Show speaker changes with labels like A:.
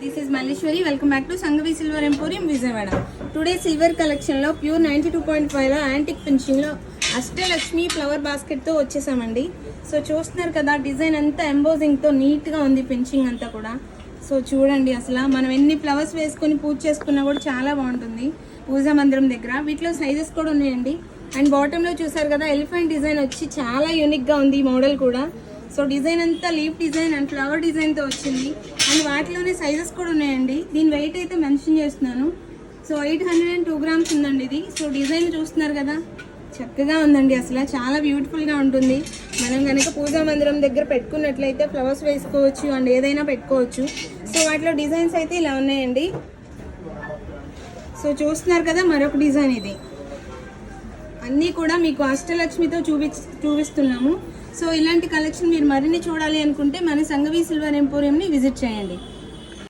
A: this is Malishwari. Welcome back to Sangavi Silver Emporium, Vijayawada. Today silver collection లో pure 92.5 లో antique finishing లో Ashtalakshmi flower basket తో వచ్చేసామండి. So చూస్తున్నారు కదా, డిజైన్ అంతా ఎంబోజింగ్ తో నీట్ గా ఉంది ఫినిషింగ్ అంతా కూడా. సో చూడండి, అసలు మనం ఎన్ని ఫ్లవర్స్ వేసుకొని పూజ చేసుకున్నా కూడా చాలా బాగుంటుంది పూజా మందిరం దగ్గర. వీటిలో సైజెస్ కూడా ఉన్నాయండి. అండ్ బాటమ్ లో చూసారు కదా, ఎలిఫెంట్ డిజైన్ వచ్చి చాలా యూనిక్ గా ఉంది ఈ మోడల్ కూడా. సో డిజైన్ అంతా లీఫ్ డిజైన్ అండ్ ఫ్లవర్ డిజైన్తో వచ్చింది. అండ్ వాటిలోనే సైజెస్ కూడా ఉన్నాయండి. దీని వెయిట్ అయితే మెన్షన్ చేస్తున్నాను. సో 802 గ్రామ్స్ ఉందండి ఇది. సో డిజైన్ చూస్తున్నారు కదా, చక్కగా ఉందండి. అసలు చాలా బ్యూటిఫుల్గా ఉంటుంది. మనం కనుక పూజా మందిరం దగ్గర పెట్టుకున్నట్లయితే ఫ్లవర్స్ వేసుకోవచ్చు అండ్ ఏదైనా పెట్టుకోవచ్చు. సో వాటిలో డిజైన్స్ అయితే ఇలా ఉన్నాయండి. సో చూస్తున్నారు కదా, మరొక డిజైన్ ఇది. అన్నీ కూడా మీకు అష్టలక్ష్మితో చూపిస్తున్నాము. సో ఇలాంటి కలెక్షన్ మీరు మరిన్ని చూడాలి అనుకుంటే మన సంగవి సిల్వర్ ఎంపోరియంని విజిట్ చేయండి.